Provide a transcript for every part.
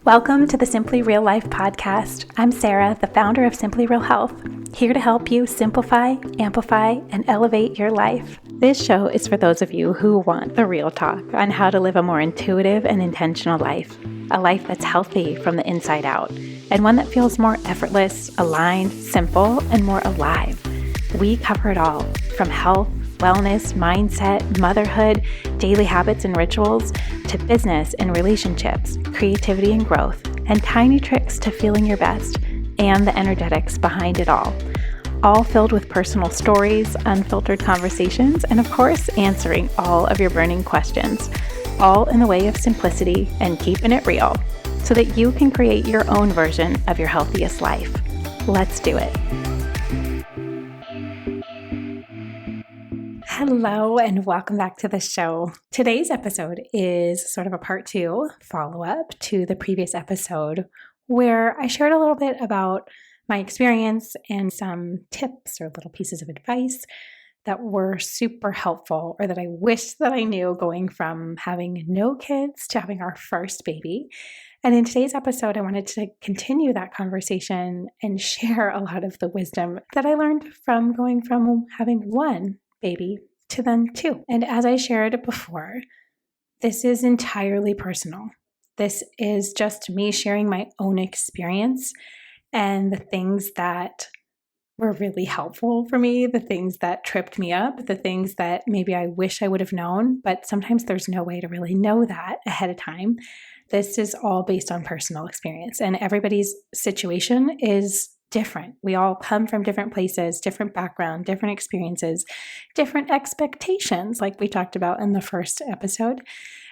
Welcome to the Simply Real Life podcast. I'm Sarah, the founder of Simply Real Health, here to help you simplify, amplify, and elevate your life. This show is for those of you who want the real talk on how to live a more intuitive and intentional life, a life that's healthy from the inside out, and one that feels more effortless, aligned, simple, and more alive. We cover it all, from health, wellness, mindset, motherhood, daily habits and rituals, to business and relationships, creativity and growth, and tiny tricks to feeling your best, and the energetics behind it all filled with personal stories, unfiltered conversations, and of course, answering all of your burning questions, all in the way of simplicity and keeping it real, so that you can create your own version of your healthiest life. Let's do it. Hello, and welcome back to the show. Today's episode is sort of a part 2 follow-up to the previous episode where I shared a little bit about my experience and some tips or little pieces of advice that were super helpful or that I wish that I knew going from having no kids to having our first baby. And in today's episode, I wanted to continue that conversation and share a lot of the wisdom that I learned from going from having one baby to then 2. And as I shared before, this is entirely personal. This is just me sharing my own experience and the things that were really helpful for me, the things that tripped me up, the things that maybe I wish I would have known, but sometimes there's no way to really know that ahead of time. This is all based on personal experience, and everybody's situation is different. We all come from different places, different background, different experiences, different expectations, like we talked about in the first episode.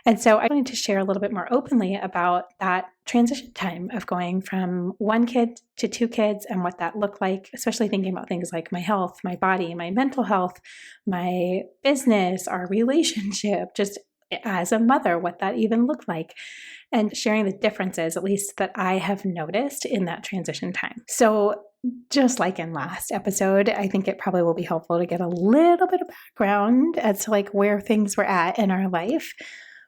And so I wanted to share a little bit more openly about that transition time of going from 1 kid to 2 kids and what that looked like, especially thinking about things like my health, my body, my mental health, my business, our relationship, just as a mother, what that even looked like, and sharing the differences, at least that I have noticed in that transition time. So just like in last episode, I think it probably will be helpful to get a little bit of background as to like where things were at in our life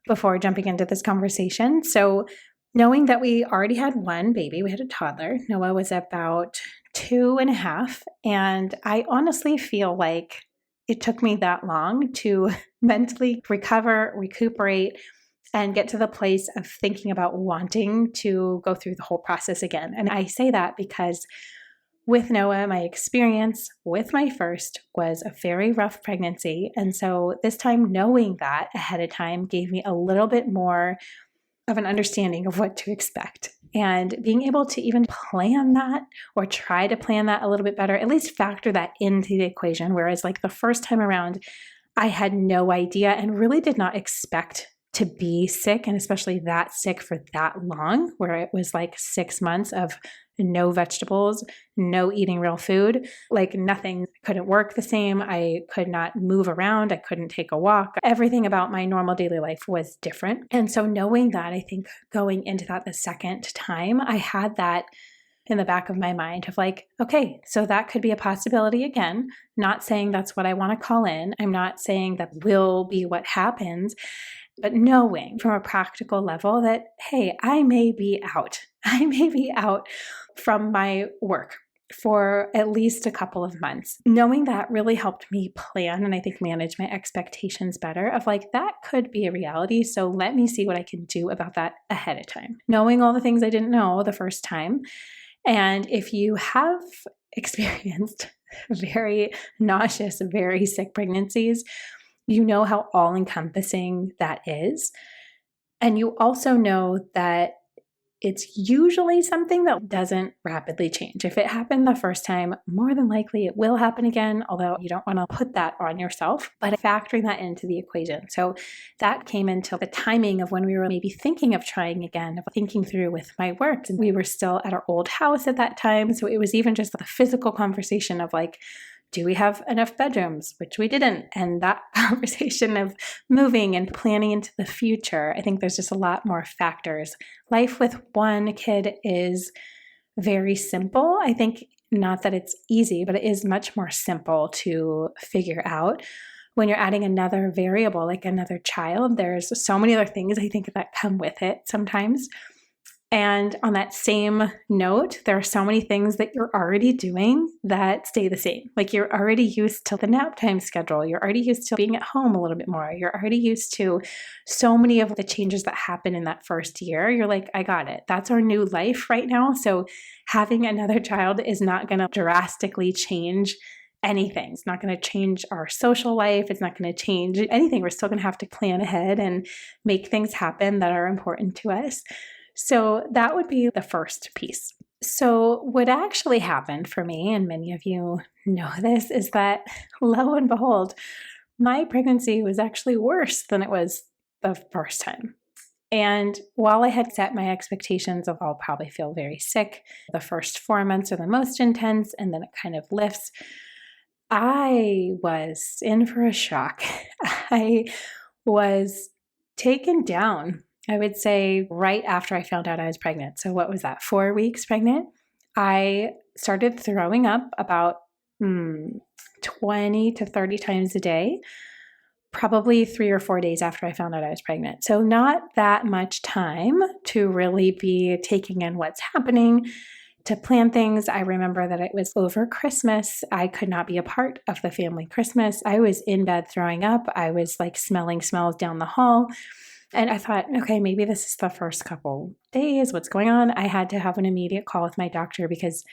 before jumping into this conversation. So knowing that we already had 1 baby, we had a toddler. Noah was about 2.5. And I honestly feel like it took me that long to mentally recover, recuperate, and get to the place of thinking about wanting to go through the whole process again. And I say that because with Noah, my experience with my first was a very rough pregnancy. And so this time, knowing that ahead of time gave me a little bit more of an understanding of what to expect. And being able to even plan that or try to plan that a little bit better, at least factor that into the equation. Whereas like the first time around, I had no idea and really did not expect to be sick, and especially that sick for that long, where it was like 6 months of no vegetables, no eating real food, like nothing couldn't work the same. I could not move around. I couldn't take a walk. Everything about my normal daily life was different. And so knowing that, I think going into that the second time, I had that in the back of my mind of like, okay, so that could be a possibility again. Not saying that's what I want to call in. I'm not saying that will be what happens. But knowing from a practical level that, hey, I may be out. I may be out from my work for at least a couple of months. Knowing that really helped me plan and I think manage my expectations better of like, that could be a reality. So let me see what I can do about that ahead of time. Knowing all the things I didn't know the first time. And if you have experienced very nauseous, very sick pregnancies, you know how all-encompassing that is. And you also know that it's usually something that doesn't rapidly change. If it happened the first time, more than likely it will happen again, although you don't want to put that on yourself, but factoring that into the equation. So that came into the timing of when we were maybe thinking of trying again, of thinking through with my work. And we were still at our old house at that time. So it was even just the physical conversation of like, do we have enough bedrooms? Which we didn't. And that conversation of moving and planning into the future, I think there's just a lot more factors. Life with 1 kid is very simple. I think not that it's easy, but it is much more simple to figure out. When you're adding another variable, like another child, there's so many other things I think that come with it sometimes. And on that same note, there are so many things that you're already doing that stay the same. Like you're already used to the nap time schedule. You're already used to being at home a little bit more. You're already used to so many of the changes that happen in that first year. You're like, I got it. That's our new life right now. So having another child is not going to drastically change anything. It's not going to change our social life. It's not going to change anything. We're still going to have to plan ahead and make things happen that are important to us. So that would be the first piece. So what actually happened for me, and many of you know this, is that lo and behold, my pregnancy was actually worse than it was the first time. And while I had set my expectations of I'll probably feel very sick, the first 4 months are the most intense, and then it kind of lifts, I was in for a shock. I was taken down, I would say, right after I found out I was pregnant. So what was that, 4 weeks pregnant? I started throwing up about 20 to 30 times a day, probably 3 or 4 days after I found out I was pregnant. So not that much time to really be taking in what's happening, to plan things. I remember that it was over Christmas. I could not be a part of the family Christmas. I was in bed throwing up. I was like smelling smells down the hall. And I thought, okay, maybe this is the first couple days. What's going on? I had to have an immediate call with my doctor because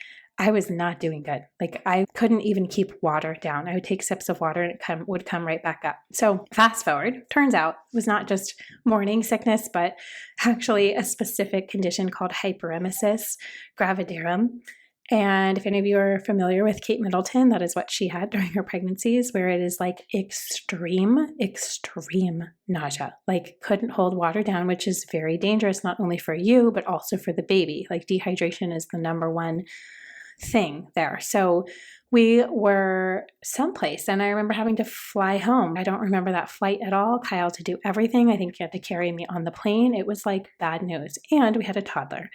I was not doing good. Like I couldn't even keep water down. I would take sips of water and it would come right back up. So fast forward, turns out it was not just morning sickness, but actually a specific condition called hyperemesis gravidarum. And if any of you are familiar with Kate Middleton, that is what she had during her pregnancies, where it is like extreme nausea, like couldn't hold water down, which is very dangerous, not only for you, but also for the baby. Like dehydration is the number one thing there. So we were someplace and I remember having to fly home. I don't remember that flight at all. Kyle to do everything. I think he had to carry me on the plane. It was like bad news. And we had a toddler.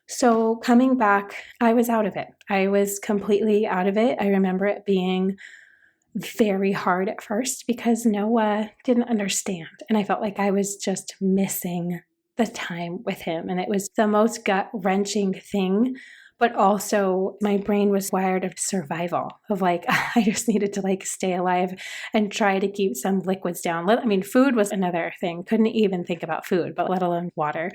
So coming back, I was out of it. I was completely out of it. I remember it being very hard at first because Noah didn't understand. And I felt like I was just missing the time with him. And it was the most gut-wrenching thing. But also my brain was wired of survival, of like, I just needed to like stay alive and try to keep some liquids down. I mean, food was another thing. Couldn't even think about food, but let alone water.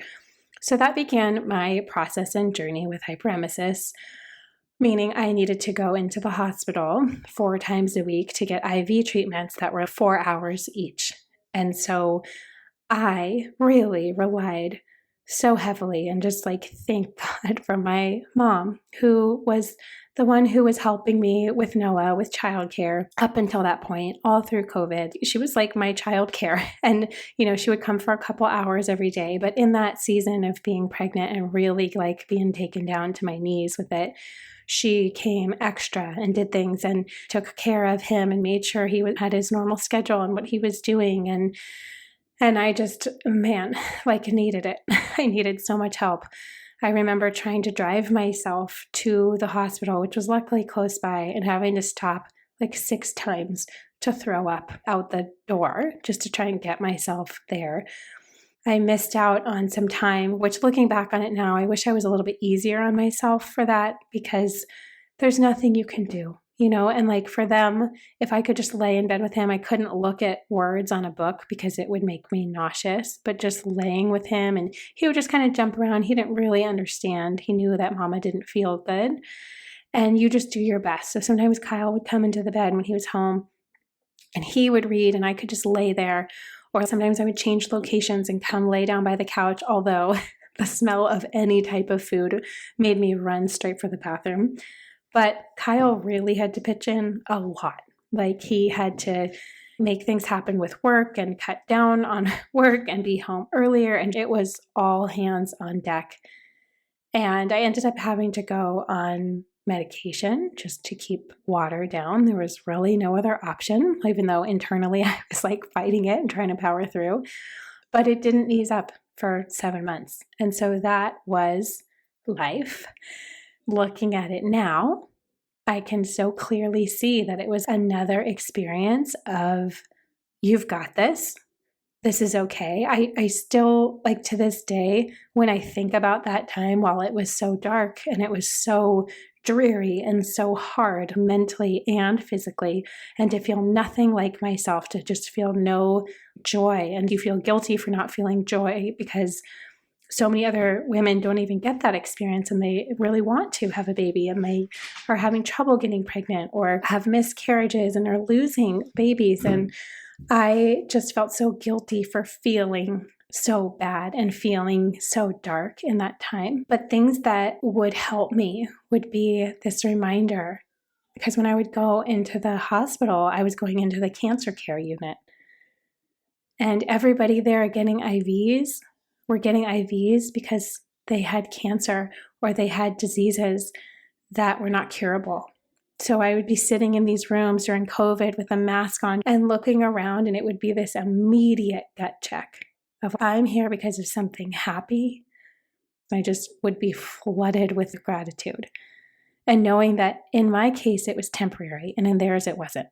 So that began my process and journey with hyperemesis, meaning I needed to go into the hospital 4 times a week to get IV treatments that were 4 hours each. And so I really relied so heavily and just like thank God for my mom, who was the one who was helping me with Noah, with childcare up until that point, all through COVID. She was like my childcare. And, you know, she would come for a couple hours every day. But in that season of being pregnant and really like being taken down to my knees with it, she came extra and did things and took care of him and made sure he had his normal schedule and what he was doing. And I just, man, like needed it. I needed so much help. I remember trying to drive myself to the hospital, which was luckily close by, and having to stop like 6 times to throw up out the door just to try and get myself there. I missed out on some time, which looking back on it now, I wish I was a little bit easier on myself for that because there's nothing you can do. You know, and like for them, if I could just lay in bed with him, I couldn't look at words on a book because it would make me nauseous, but just laying with him and he would just kind of jump around. He didn't really understand. He knew that mama didn't feel good and you just do your best. So sometimes Kyle would come into the bed when he was home and he would read and I could just lay there. Or sometimes I would change locations and come lay down by the couch, although the smell of any type of food made me run straight for the bathroom. But Kyle really had to pitch in a lot. Like he had to make things happen with work and cut down on work and be home earlier. And it was all hands on deck. And I ended up having to go on medication just to keep water down. There was really no other option, even though internally I was like fighting it and trying to power through. But it didn't ease up for 7 months. And so that was life. Looking at it now, I can so clearly see that it was another experience of you've got this. this is okay. I still, like, to this day, when I think about that time while it was so dark and it was so dreary and so hard mentally and physically, and to feel nothing like myself, to just feel no joy, and you feel guilty for not feeling joy because so many other women don't even get that experience, and they really want to have a baby and they are having trouble getting pregnant or have miscarriages and are losing babies. And I just felt so guilty for feeling so bad and feeling so dark in that time. But things that would help me would be this reminder, because when I would go into the hospital, I was going into the cancer care unit, and everybody there getting IVs were getting IVs because they had cancer or they had diseases that were not curable. So I would be sitting in these rooms during COVID with a mask on and looking around, and it would be this immediate gut check of, I'm here because of something happy. I just would be flooded with gratitude. And knowing that in my case, it was temporary, and in theirs, it wasn't.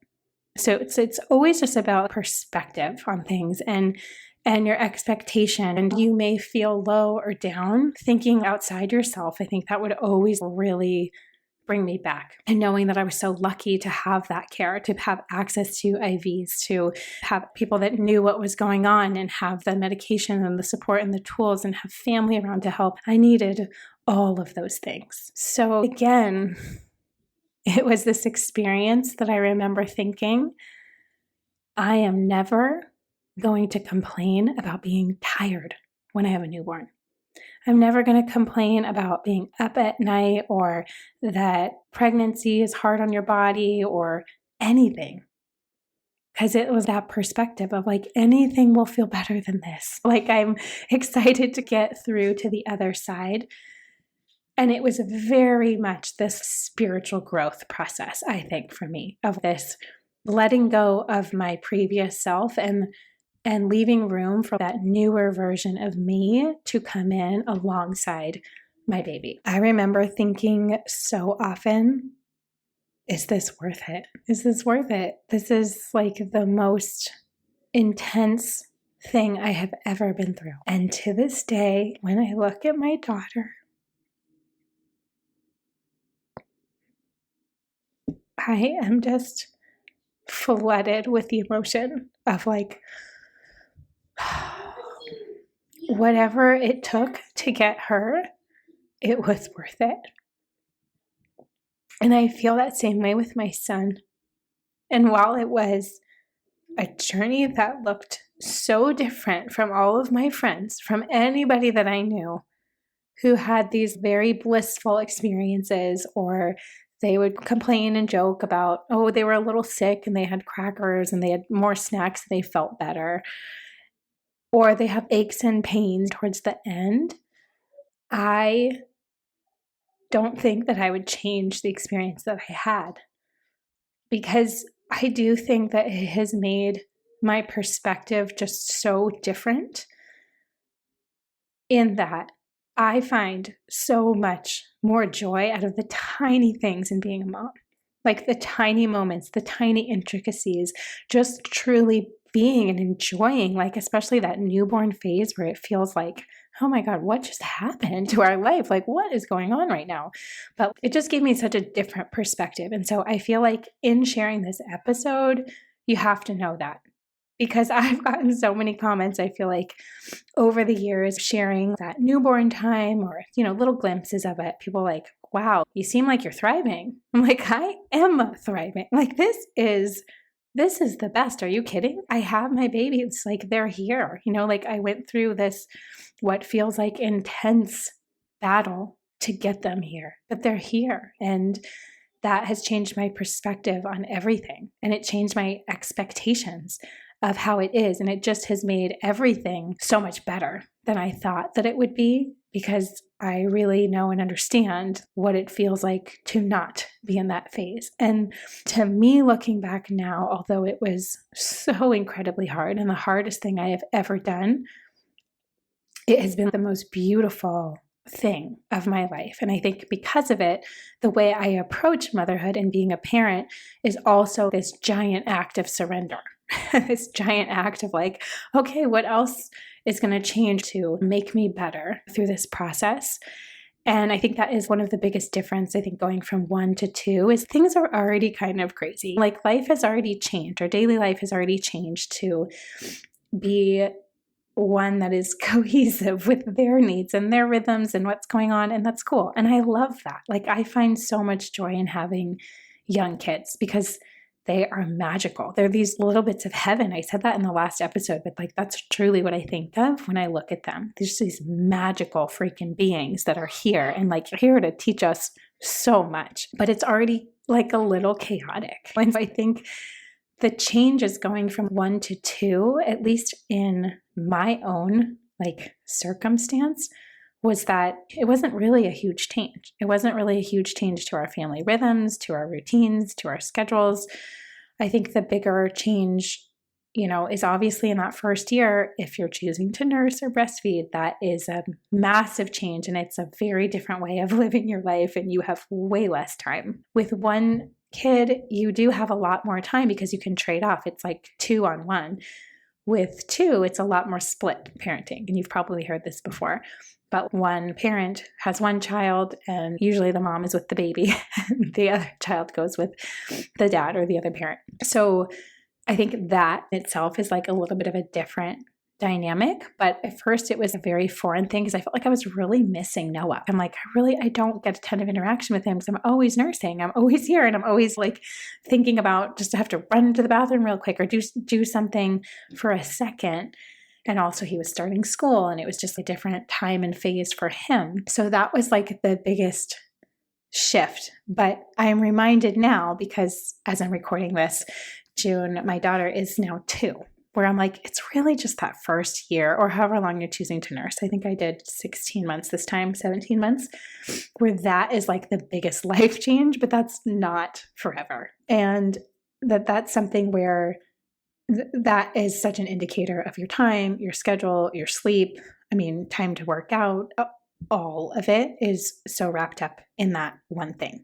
So it's always just about perspective on things and your expectation. And you may feel low or down thinking outside yourself. I think that would always really bring me back. And knowing that I was so lucky to have that care, to have access to IVs, to have people that knew what was going on and have the medication and the support and the tools and have family around to help. I needed all of those things. So again, it was this experience that I remember thinking, I am never going to complain about being tired when I have a newborn. I'm never going to complain about being up at night or that pregnancy is hard on your body or anything. Because it was that perspective of like, anything will feel better than this. Like, I'm excited to get through to the other side. And it was very much this spiritual growth process, I think, for me, of this letting go of my previous self and leaving room for that newer version of me to come in alongside my baby. I remember thinking so often, is this worth it? Is this worth it? This is like the most intense thing I have ever been through. And to this day, when I look at my daughter, I am just flooded with the emotion of like, whatever it took to get her, it was worth it. And I feel that same way with my son. And while it was a journey that looked so different from all of my friends, from anybody that I knew who had these very blissful experiences, or they would complain and joke about, oh, they were a little sick and they had crackers and they had more snacks and they felt better, or they have aches and pains towards the end, I don't think that I would change the experience that I had, because I do think that it has made my perspective just so different, in that I find so much more joy out of the tiny things in being a mom, like the tiny moments, the tiny intricacies, just truly being and enjoying, like especially that newborn phase where it feels like, oh my God, what just happened to our life? Like, what is going on right now? But it just gave me such a different perspective. And so I feel like in sharing this episode, you have to know that, because I've gotten so many comments, I feel like, over the years, sharing that newborn time or, little glimpses of it. People like, wow, you seem like you're thriving. I'm like, I am thriving. Like, this is the best. Are you kidding? I have my baby. It's like they're here. Like I went through this, what feels like intense battle to get them here, but they're here. And that has changed my perspective on everything. And it changed my expectations of how it is. And it just has made everything so much better than I thought that it would be, because I really know and understand what it feels like to not be in that phase. And to me, looking back now, although it was so incredibly hard and the hardest thing I have ever done, it has been the most beautiful thing of my life. And I think because of it, the way I approach motherhood and being a parent is also this giant act of surrender. this giant act of like, okay, what else is going to change to make me better through this process? And I think that is one of the biggest difference, I think, going from 1 to 2 is things are already kind of crazy. Like life has already changed. Our daily life has already changed to be one that is cohesive with their needs and their rhythms and what's going on. And that's cool. And I love that. Like I find so much joy in having young kids because they are magical. They're these little bits of heaven. I said that in the last episode, but like that's truly what I think of when I look at them. There's these magical freaking beings that are here and like here to teach us so much, but it's already like a little chaotic. And I think the change is going from 1 to 2, at least in my own like circumstance, was that it wasn't really a huge change. It wasn't really a huge change to our family rhythms, to our routines, to our schedules. I think the bigger change, is obviously in that first year, if you're choosing to nurse or breastfeed, that is a massive change and it's a very different way of living your life and you have way less time. With one kid, you do have a lot more time because you can trade off. It's like 2 on 1. With 2, it's a lot more split parenting. And you've probably heard this before. But one parent has one child, and usually the mom is with the baby. The other child goes with the dad or the other parent. So I think that itself is like a little bit of a different dynamic. But at first it was a very foreign thing because I felt like I was really missing Noah. I'm like, I don't get a ton of interaction with him because I'm always nursing. I'm always here. And I'm always like thinking about just to have to run to the bathroom real quick or do something for a second. And also he was starting school and it was just a different time and phase for him. So that was like the biggest shift. But I'm reminded now because as I'm recording this, June, my daughter is now 2, where I'm like, it's really just that first year or however long you're choosing to nurse. I think I did 16 months this time, 17 months, where that is like the biggest life change, but that's not forever. And that's something where that is such an indicator of your time, your schedule, your sleep. I mean, time to work out, all of it is so wrapped up in that one thing.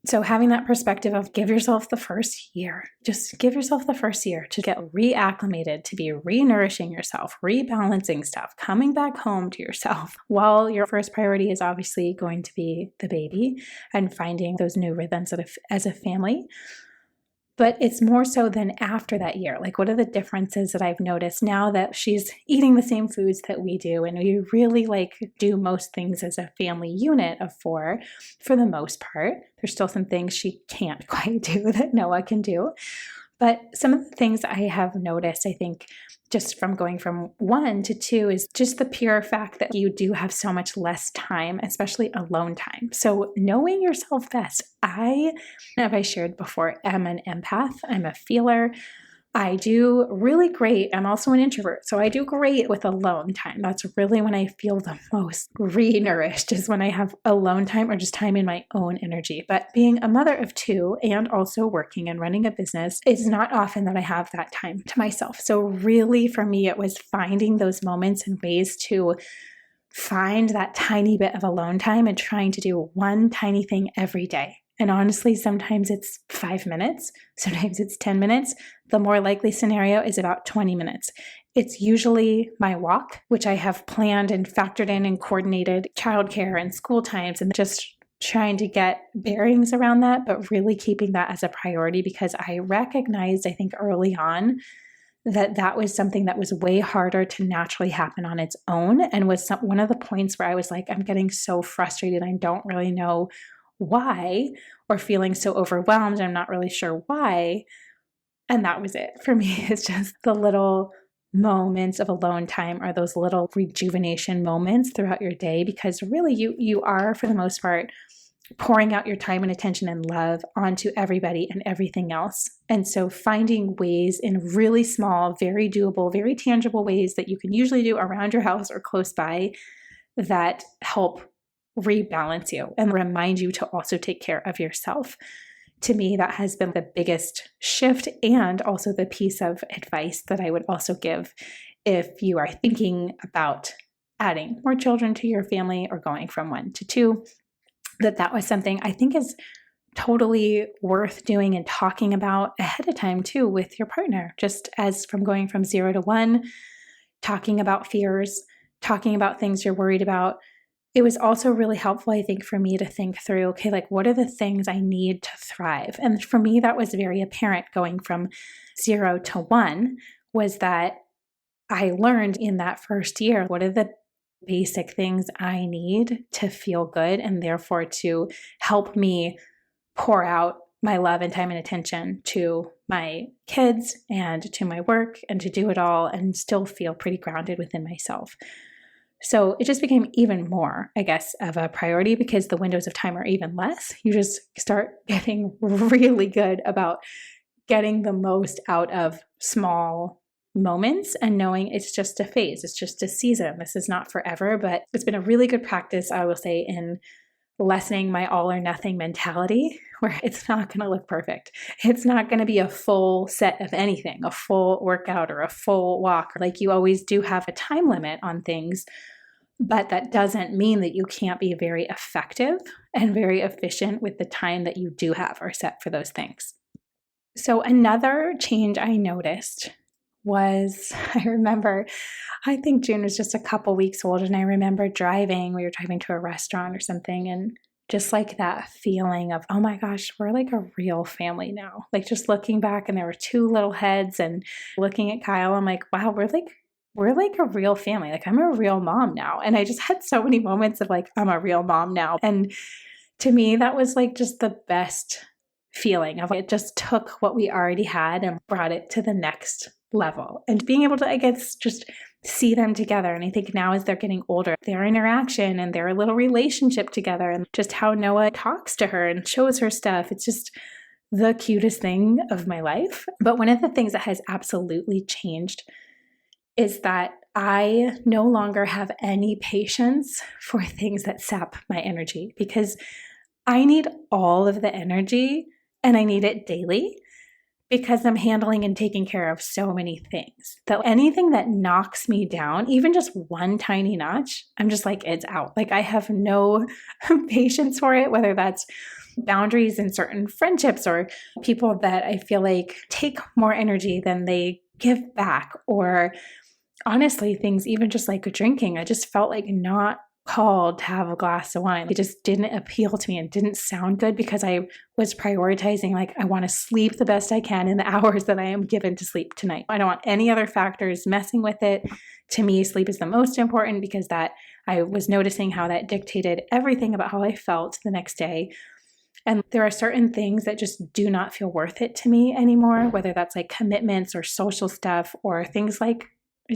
So having that perspective of give yourself the first year, just give yourself the first year to get reacclimated, to be re-nourishing yourself, rebalancing stuff, coming back home to yourself, while your first priority is obviously going to be the baby and finding those new rhythms as a family. But it's more so than after that year. Like, what are the differences that I've noticed now that she's eating the same foods that we do? And we really do most things as a family unit of 4 for the most part. There's still some things she can't quite do that Noah can do. But some of the things I have noticed, I think, just from going from 1 to 2 is just the pure fact that you do have so much less time, especially alone time. So knowing yourself best. I shared before, am an empath. I'm a feeler. I do really great. I'm also an introvert. So I do great with alone time. That's really when I feel the most re-nourished is when I have alone time or just time in my own energy. But being a mother of 2 and also working and running a business, it's not often that I have that time to myself. So really for me, it was finding those moments and ways to find that tiny bit of alone time and trying to do one tiny thing every day. And honestly, sometimes it's 5 minutes, sometimes it's 10 minutes. The more likely scenario is about 20 minutes. It's usually my walk, which I have planned and factored in and coordinated childcare and school times and just trying to get bearings around that, but really keeping that as a priority because I recognized, I think early on, that was something that was way harder to naturally happen on its own and was one of the points where I was like, I'm getting so frustrated. I don't really know why, or feeling so overwhelmed. I'm not really sure why. And that was it for me. It's just the little moments of alone time are those little rejuvenation moments throughout your day, because really you are, for the most part, pouring out your time and attention and love onto everybody and everything else. And so finding ways in really small, very doable, very tangible ways that you can usually do around your house or close by that help rebalance you and remind you to also take care of yourself. To me, that has been the biggest shift and also the piece of advice that I would also give if you are thinking about adding more children to your family or going from 1 to 2, that was something I think is totally worth doing and talking about ahead of time too with your partner, just as from going from 0 to 1, talking about fears, talking about things you're worried about. It was also really helpful, I think, for me to think through, okay, like what are the things I need to thrive? And for me, that was very apparent going from 0 to 1, was that I learned in that first year, what are the basic things I need to feel good and therefore to help me pour out my love and time and attention to my kids and to my work and to do it all and still feel pretty grounded within myself. So it just became even more, I guess, of a priority because the windows of time are even less. You just start getting really good about getting the most out of small moments and knowing it's just a phase, it's just a season. This is not forever, but it's been a really good practice, I will say, in lessening my all or nothing mentality, where it's not going to look perfect. It's not going to be a full set of anything, a full workout or a full walk. Like you always do have a time limit on things, but that doesn't mean that you can't be very effective and very efficient with the time that you do have or set for those things. So another change I noticed was, I remember, I think June was just a couple weeks old, and I remember we were driving to a restaurant or something, and just like that feeling of, oh my gosh, we're like a real family now. Like just looking back, and there were 2 little heads, and looking at Kyle, I'm like, wow, we're like a real family. Like I'm a real mom now. And I just had so many moments of like, I'm a real mom now. And to me, that was like just the best feeling of it just took what we already had and brought it to the next level. And being able to, I guess, just see them together. And I think now as they're getting older, their interaction and their little relationship together and just how Noah talks to her and shows her stuff, it's just the cutest thing of my life. But one of the things that has absolutely changed is that I no longer have any patience for things that sap my energy, because I need all of the energy and I need it daily because I'm handling and taking care of so many things that anything that knocks me down, even just one tiny notch, I'm just like, it's out. Like I have no patience for it, whether that's boundaries in certain friendships or people that I feel like take more energy than they give back, or honestly, things even just like drinking. I just felt like not called to have a glass of wine. It just didn't appeal to me and didn't sound good because I was prioritizing, like, I want to sleep the best I can in the hours that I am given to sleep tonight. I don't want any other factors messing with it. To me, sleep is the most important because that I was noticing how that dictated everything about how I felt the next day. And there are certain things that just do not feel worth it to me anymore, whether that's like commitments or social stuff or things like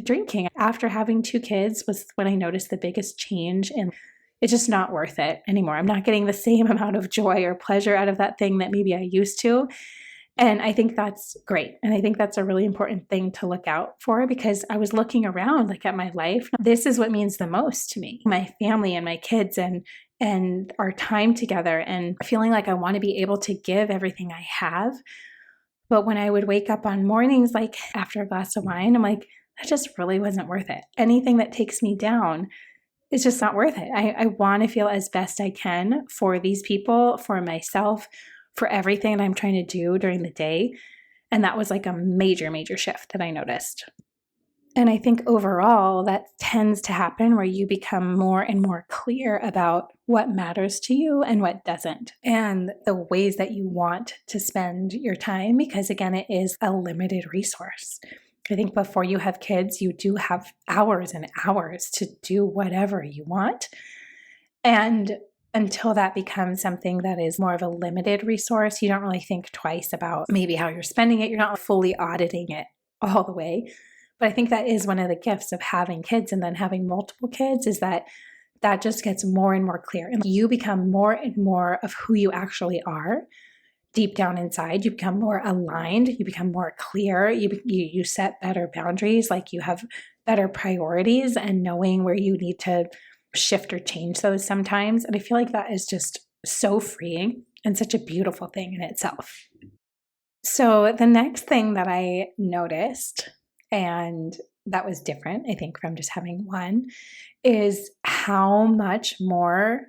drinking. After having 2 kids was when I noticed the biggest change, and it's just not worth it anymore. I'm not getting the same amount of joy or pleasure out of that thing that maybe I used to. And I think that's great. And I think that's a really important thing to look out for, because I was looking around like at my life. This is what means the most to me, my family and my kids and our time together, and feeling like I want to be able to give everything I have. But when I would wake up on mornings, like after a glass of wine, I'm like, that just really wasn't worth it. Anything that takes me down is just not worth it. I want to feel as best I can for these people, for myself, for everything that I'm trying to do during the day. And that was like a major, major shift that I noticed. And I think overall that tends to happen where you become more and more clear about what matters to you and what doesn't, and the ways that you want to spend your time, because again, it is a limited resource. I think before you have kids, you do have hours and hours to do whatever you want. And until that becomes something that is more of a limited resource, you don't really think twice about maybe how you're spending it. You're not fully auditing it all the way. But I think that is one of the gifts of having kids and then having multiple kids, is that just gets more and more clear. And you become more and more of who you actually are. Deep down inside, you become more aligned, you become more clear, you set better boundaries, like you have better priorities and knowing where you need to shift or change those sometimes. And I feel like that is just so freeing and such a beautiful thing in itself. So the next thing that I noticed, and that was different, I think, from just having one, is how much more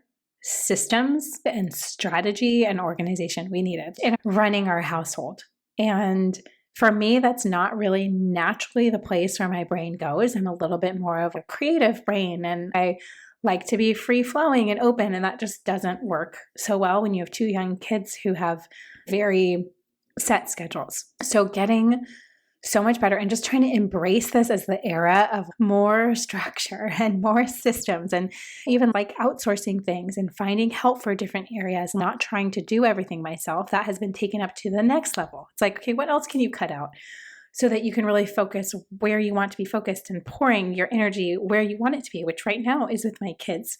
systems and strategy and organization we needed in running our household. And for me, that's not really naturally the place where my brain goes. I'm a little bit more of a creative brain, and I like to be free flowing and open. And that just doesn't work so well when you have two young kids who have very set schedules. So getting so much better and just trying to embrace this as the era of more structure and more systems, and even like outsourcing things and finding help for different areas, not trying to do everything myself. That has been taken up to the next level. It's like, okay, what else can you cut out so that you can really focus where you want to be focused and pouring your energy where you want it to be, which right now is with my kids,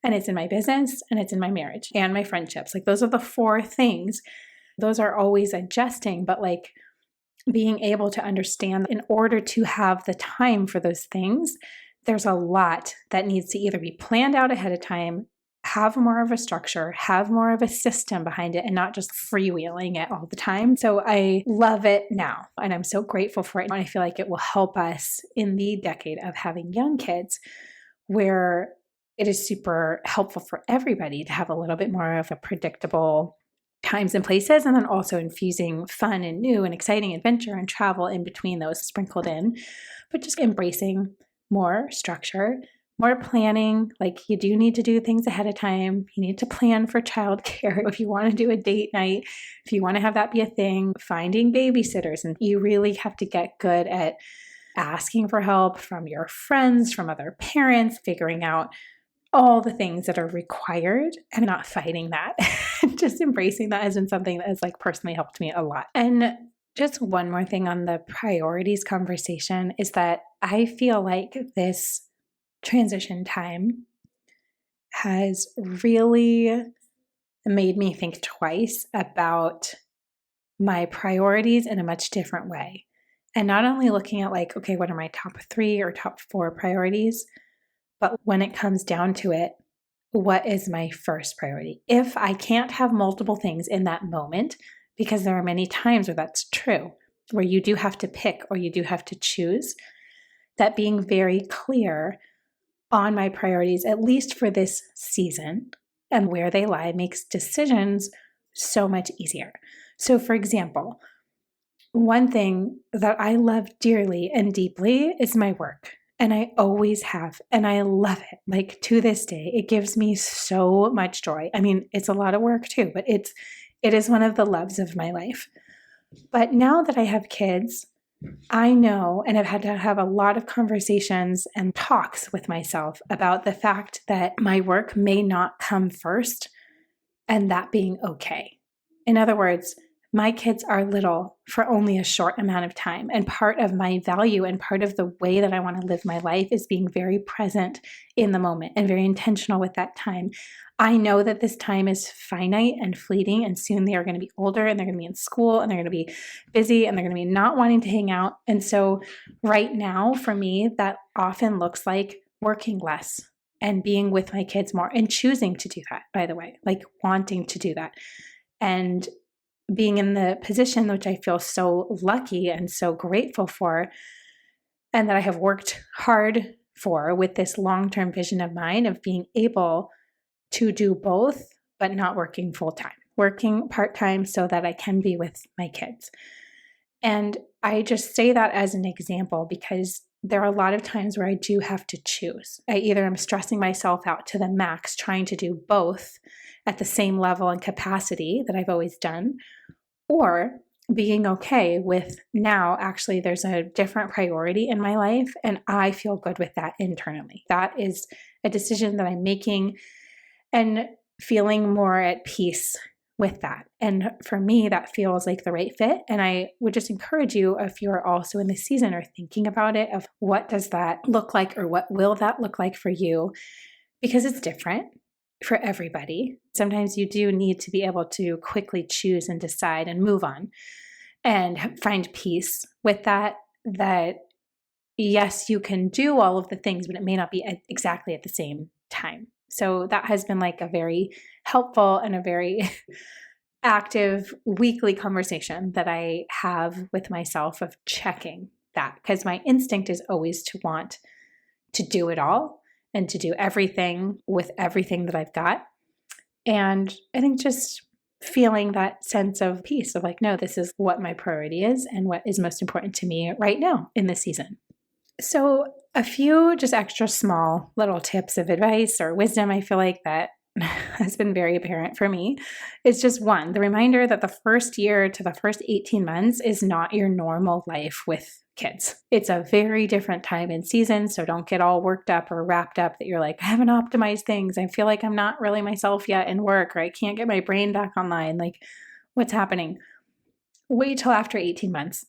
and it's in my business, and it's in my marriage and my friendships. Like those are the four things. Those are always adjusting, but like being able to understand in order to have the time for those things, there's a lot that needs to either be planned out ahead of time, have more of a structure, have more of a system behind it, and not just freewheeling it all the time. So I love it now, and I'm so grateful for it. And I feel like it will help us in the decade of having young kids, where it is super helpful for everybody to have a little bit more of a predictable times and places, and then also infusing fun and new and exciting adventure and travel in between those sprinkled in, but just embracing more structure, more planning. Like you do need to do things ahead of time. You need to plan for childcare. If you want to do a date night, if you want to have that be a thing, finding babysitters, and you really have to get good at asking for help from your friends, from other parents, figuring out all the things that are required and not fighting that. Just embracing that has been something that has like personally helped me a lot. And just one more thing on the priorities conversation is that I feel like this transition time has really made me think twice about my priorities in a much different way. And not only looking at like, okay, what are my top 3 or top 4 priorities, but when it comes down to it, what is my first priority? If I can't have multiple things in that moment, because there are many times where that's true, where you do have to pick or you do have to choose, that being very clear on my priorities, at least for this season, and where they lie makes decisions so much easier. So for example, one thing that I love dearly and deeply is my work. And I always have, and I love it. Like to this day, it gives me so much joy. I mean, it's a lot of work too, but it is one of the loves of my life. But now that I have kids, I know, and I've had to have a lot of conversations and talks with myself about the fact that my work may not come first, and that being okay. In other words, my kids are little for only a short amount of time. And part of my value and part of the way that I want to live my life is being very present in the moment and very intentional with that time. I know that this time is finite and fleeting, and soon they are going to be older and they're going to be in school and they're going to be busy and they're going to be not wanting to hang out. And so right now for me, that often looks like working less and being with my kids more, and choosing to do that, by the way, like wanting to do that. And being in the position, which I feel so lucky and so grateful for, and that I have worked hard for with this long-term vision of mine of being able to do both, but not working full-time, working part-time so that I can be with my kids. And I just say that as an example because there are a lot of times where I do have to choose. I either am stressing myself out to the max, trying to do both at the same level and capacity that I've always done, or being okay with now actually there's a different priority in my life and I feel good with that internally. That is a decision that I'm making and feeling more at peace with that. And for me, that feels like the right fit. And I would just encourage you, if you're also in this season or thinking about it, of what does that look like or what will that look like for you? Because it's different for everybody. Sometimes you do need to be able to quickly choose and decide and move on and find peace with that, that yes, you can do all of the things, but it may not be exactly at the same time. So that has been like a very helpful and a very active weekly conversation that I have with myself of checking that, because my instinct is always to want to do it all and to do everything with everything that I've got. And I think just feeling that sense of peace of like, no, this is what my priority is and what is most important to me right now in this season. So a few just extra small little tips of advice or wisdom I feel like that has been very apparent for me is just one, the reminder that the first year to the first 18 months is not your normal life with kids. It's a very different time and season. So don't get all worked up or wrapped up that you're like, I haven't optimized things. I feel like I'm not really myself yet in work, or I can't get my brain back online. Like, what's happening? Wait till after 18 months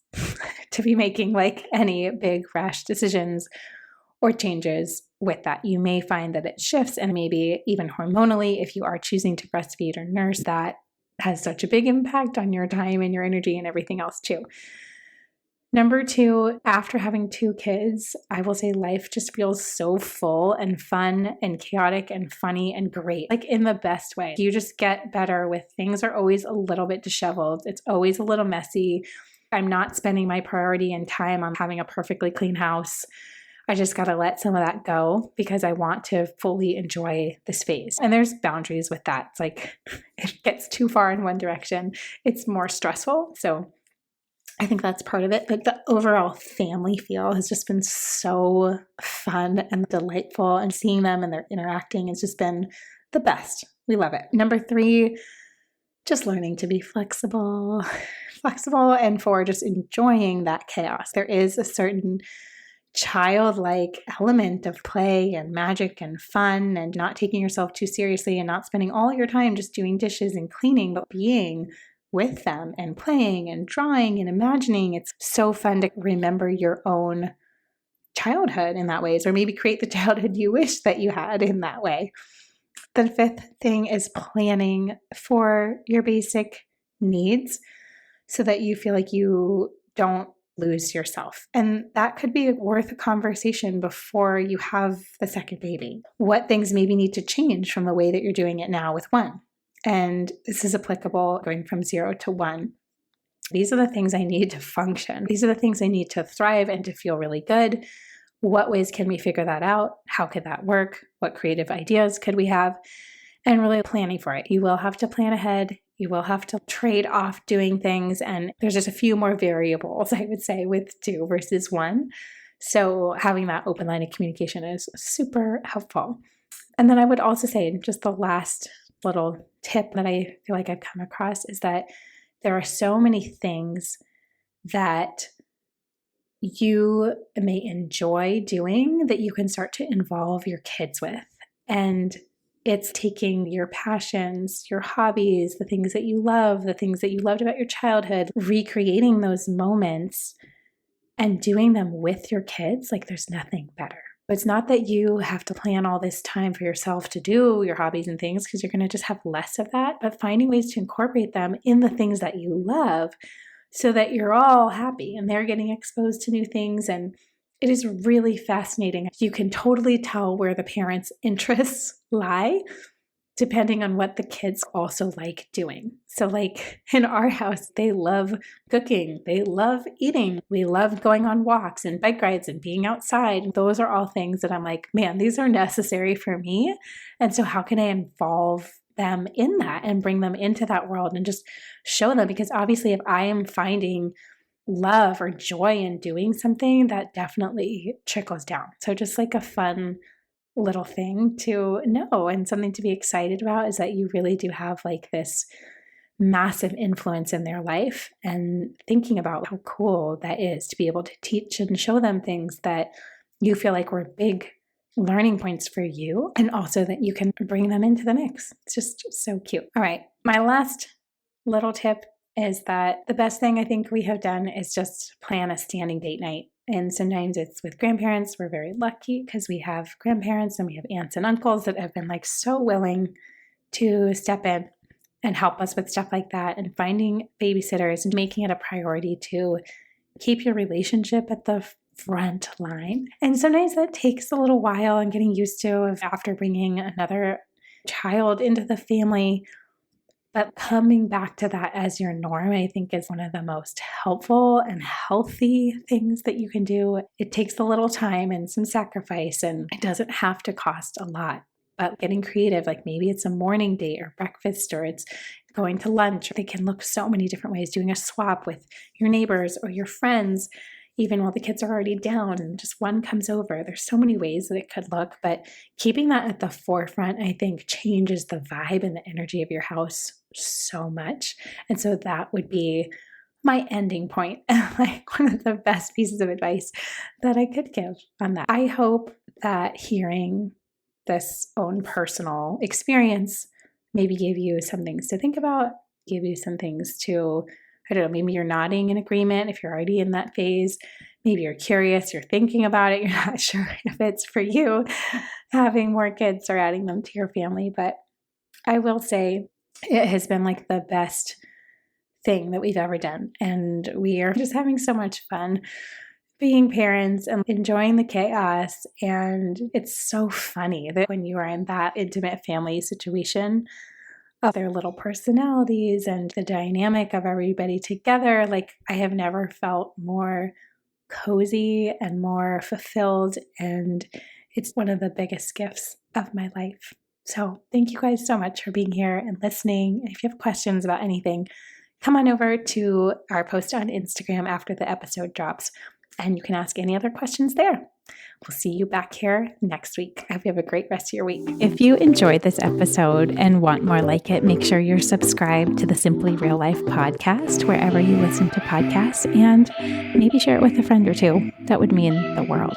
to be making like any big rash decisions or changes with that. You may find that it shifts, and maybe even hormonally, if you are choosing to breastfeed or nurse, that has such a big impact on your time and your energy and everything else too. Number two, after having 2 kids, I will say life just feels so full and fun and chaotic and funny and great, like in the best way. You just get better with things are always a little bit disheveled. It's always a little messy. I'm not spending my priority and time on having a perfectly clean house. I just got to let some of that go because I want to fully enjoy the space. And there's boundaries with that. It's like if it gets too far in one direction, it's more stressful. So I think that's part of it. But the overall family feel has just been so fun and delightful, and seeing them and they're interacting has just been the best. We love it. Number 3, just learning to be flexible and for just enjoying that chaos. There is a certain childlike element of play and magic and fun and not taking yourself too seriously and not spending all your time just doing dishes and cleaning, but being with them and playing and drawing and imagining. It's so fun to remember your own childhood in that ways, or maybe create the childhood you wish that you had in that way. The 5th thing is planning for your basic needs so that you feel like you don't lose yourself. And that could be worth a conversation before you have the second baby. What things maybe need to change from the way that you're doing it now with one. And this is applicable going from 0 to 1. These are the things I need to function. These are the things I need to thrive and to feel really good. What ways can we figure that out? How could that work? What creative ideas could we have? And really planning for it. You will have to plan ahead. You will have to trade off doing things. And there's just a few more variables, I would say, with 2 versus 1. So having that open line of communication is super helpful. And then I would also say just the last little tip that I feel like I've come across is that there are so many things that you may enjoy doing that you can start to involve your kids with. And it's taking your passions, your hobbies, the things that you love, the things that you loved about your childhood, recreating those moments and doing them with your kids. Like there's nothing better. It's not that you have to plan all this time for yourself to do your hobbies and things, because you're going to just have less of that, but finding ways to incorporate them in the things that you love so that you're all happy and they're getting exposed to new things. And it is really fascinating. You can totally tell where the parents' interests lie depending on what the kids also like doing. So like in our house, they love cooking. They love eating. We love going on walks and bike rides and being outside. Those are all things that I'm like, man, these are necessary for me. And so how can I involve them in that and bring them into that world and just show them? Because obviously if I am finding love or joy in doing something, that definitely trickles down. So just like a fun little thing to know and something to be excited about is that you really do have like this massive influence in their life, and thinking about how cool that is to be able to teach and show them things that you feel like were big learning points for you, and also that you can bring them into the mix. It's just so cute. All right. My last little tip is that the best thing I think we have done is just plan a standing date night. And sometimes it's with grandparents. We're very lucky because we have grandparents and we have aunts and uncles that have been like so willing to step in and help us with stuff like that, and finding babysitters and making it a priority to keep your relationship at the front line. And sometimes that takes a little while and getting used to after bringing another child into the family. But coming back to that as your norm, I think is one of the most helpful and healthy things that you can do. It takes a little time and some sacrifice, and it doesn't have to cost a lot. but getting creative, like maybe it's a morning date or breakfast, or it's going to lunch. They can look so many different ways, doing a swap with your neighbors or your friends, even while the kids are already down and just one comes over. There's so many ways that it could look, but keeping that at the forefront, I think, changes the vibe and the energy of your house so much. And so that would be my ending point, like one of the best pieces of advice that I could give on that. I hope that hearing this own personal experience maybe gave you some things to think about, give you some things to, I don't know, maybe you're nodding in agreement if you're already in that phase. Maybe you're curious, you're thinking about it, you're not sure if it's for you, having more kids or adding them to your family. But I will say it has been like the best thing that we've ever done. And we are just having so much fun being parents and enjoying the chaos. And it's so funny that when you are in that intimate family situation of their little personalities and the dynamic of everybody together, like I have never felt more cozy and more fulfilled. And it's one of the biggest gifts of my life. So thank you guys so much for being here and listening. If you have questions about anything, come on over to our post on Instagram after the episode drops, and you can ask any other questions there. We'll see you back here next week. I hope you have a great rest of your week. If you enjoyed this episode and want more like it, make sure you're subscribed to the Simply Real Life podcast wherever you listen to podcasts, and maybe share it with a friend or two. That would mean the world.